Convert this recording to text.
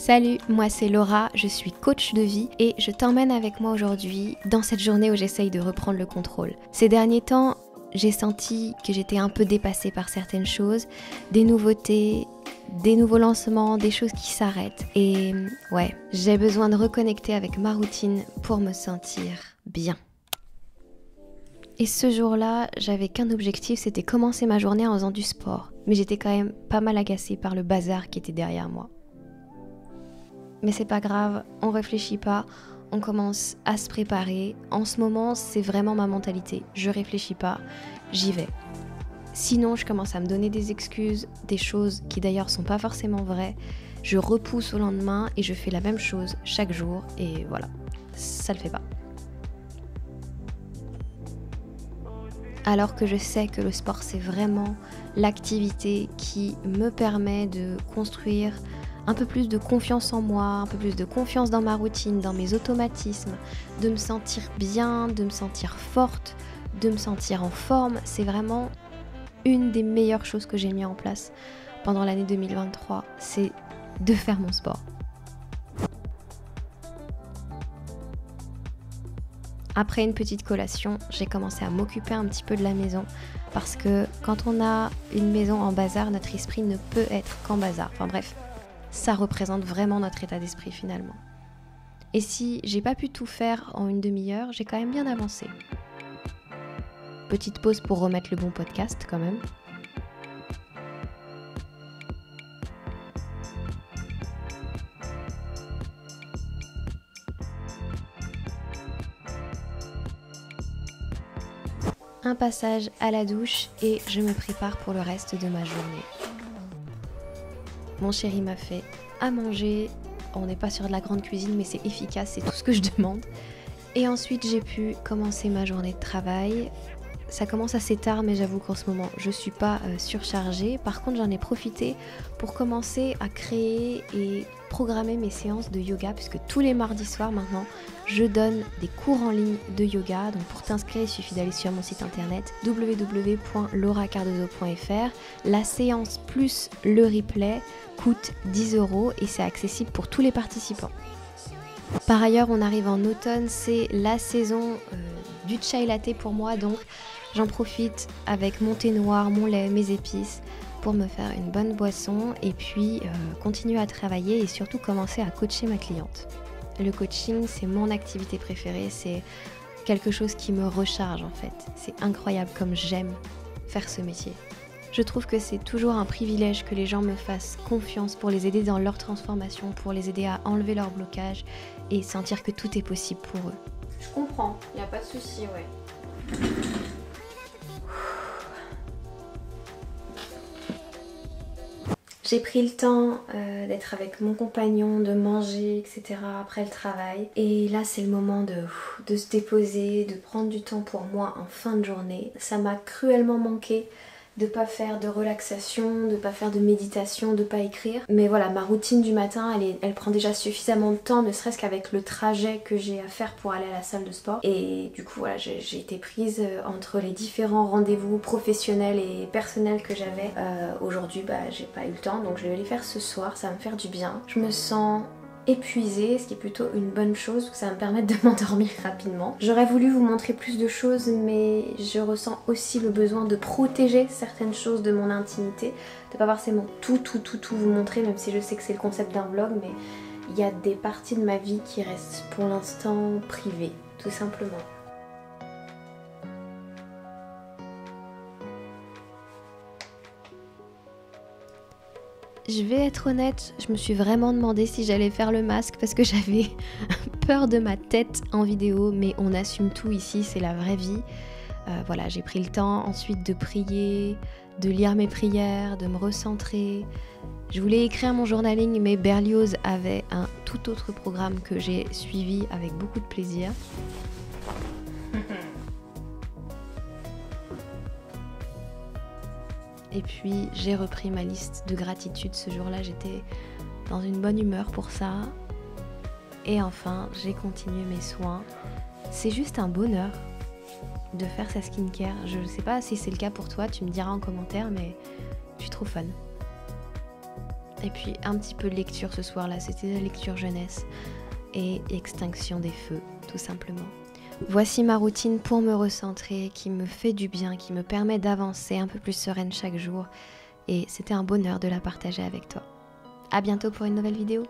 Salut, moi c'est Laura, je suis coach de vie et je t'emmène avec moi aujourd'hui dans cette journée où j'essaye de reprendre le contrôle. Ces derniers temps, j'ai senti que j'étais un peu dépassée par certaines choses, des nouveautés, des nouveaux lancements, des choses qui s'arrêtent. Et ouais, j'ai besoin de reconnecter avec ma routine pour me sentir bien. Et ce jour-là, j'avais qu'un objectif, c'était commencer ma journée en faisant du sport. Mais j'étais quand même pas mal agacée par le bazar qui était derrière moi. Mais c'est pas grave, on réfléchit pas, on commence à se préparer. En ce moment, c'est vraiment ma mentalité. Je réfléchis pas, j'y vais. Sinon, je commence à me donner des excuses, des choses qui d'ailleurs sont pas forcément vraies. Je repousse au lendemain et je fais la même chose chaque jour et voilà, ça le fait pas. Alors que je sais que le sport, c'est vraiment l'activité qui me permet de construire un peu plus de confiance en moi, un peu plus de confiance dans ma routine, dans mes automatismes, de me sentir bien, de me sentir forte, de me sentir en forme. C'est vraiment une des meilleures choses que j'ai mis en place pendant l'année 2023, c'est de faire mon sport. Après une petite collation, j'ai commencé à m'occuper un petit peu de la maison parce que quand on a une maison en bazar, notre esprit ne peut être qu'en bazar. Enfin bref, ça représente vraiment notre état d'esprit finalement. Et si j'ai pas pu tout faire en une demi-heure, j'ai quand même bien avancé. Petite pause pour remettre le bon podcast quand même. Un passage à la douche et je me prépare pour le reste de ma journée. Mon chéri m'a fait à manger, on n'est pas sur de la grande cuisine mais c'est efficace, c'est tout ce que je demande. Et ensuite j'ai pu commencer ma journée de travail. Ça commence assez tard mais j'avoue qu'en ce moment je suis pas surchargée. Par contre j'en ai profité pour commencer à créer et programmer mes séances de yoga puisque tous les mardis soirs maintenant je donne des cours en ligne de yoga. Donc pour t'inscrire il suffit d'aller sur mon site internet www.lauracardozo.fr. La séance plus le replay coûte 10 € et c'est accessible pour tous les participants. Par ailleurs on arrive en automne, c'est la saison du chai latte pour moi, donc j'en profite avec mon thé noir, mon lait, mes épices pour me faire une bonne boisson et puis continuer à travailler et surtout commencer à coacher ma cliente. Le coaching, c'est mon activité préférée, c'est quelque chose qui me recharge en fait. C'est incroyable comme j'aime faire ce métier. Je trouve que c'est toujours un privilège que les gens me fassent confiance pour les aider dans leur transformation, pour les aider à enlever leurs blocages et sentir que tout est possible pour eux. Je comprends, y a pas de souci, ouais. J'ai pris le temps d'être avec mon compagnon, de manger, etc. après le travail. Et là, c'est le moment de se déposer, de prendre du temps pour moi en fin de journée. Ça m'a cruellement manqué de pas faire de relaxation, de pas faire de méditation, de pas écrire. Mais voilà, ma routine du matin, elle prend déjà suffisamment de temps, ne serait-ce qu'avec le trajet que j'ai à faire pour aller à la salle de sport. Et du coup, voilà, j'ai été prise entre les différents rendez-vous professionnels et personnels que j'avais. Aujourd'hui, j'ai pas eu le temps, donc je vais les faire ce soir, ça va me faire du bien. Je me sens épuisée, ce qui est plutôt une bonne chose, ça va me permettre de m'endormir rapidement. J'aurais voulu vous montrer plus de choses, mais je ressens aussi le besoin de protéger certaines choses de mon intimité, de pas forcément tout vous montrer, même si je sais que c'est le concept d'un vlog, mais il y a des parties de ma vie qui restent pour l'instant privées, tout simplement. Je vais être honnête, je me suis vraiment demandé si j'allais faire le masque parce que j'avais peur de ma tête en vidéo, mais on assume tout ici, c'est la vraie vie. Voilà, j'ai pris le temps ensuite de prier, de lire mes prières, de me recentrer. Je voulais écrire mon journaling, mais Berlioz avait un tout autre programme que j'ai suivi avec beaucoup de plaisir. Et puis j'ai repris ma liste de gratitude ce jour-là, j'étais dans une bonne humeur pour ça. Et enfin, j'ai continué mes soins. C'est juste un bonheur de faire sa skincare. Je ne sais pas si c'est le cas pour toi, tu me diras en commentaire, mais je suis trop fan. Et puis un petit peu de lecture ce soir-là, c'était la lecture jeunesse et extinction des feux, tout simplement. Voici ma routine pour me recentrer, qui me fait du bien, qui me permet d'avancer un peu plus sereine chaque jour. Et c'était un bonheur de la partager avec toi. À bientôt pour une nouvelle vidéo.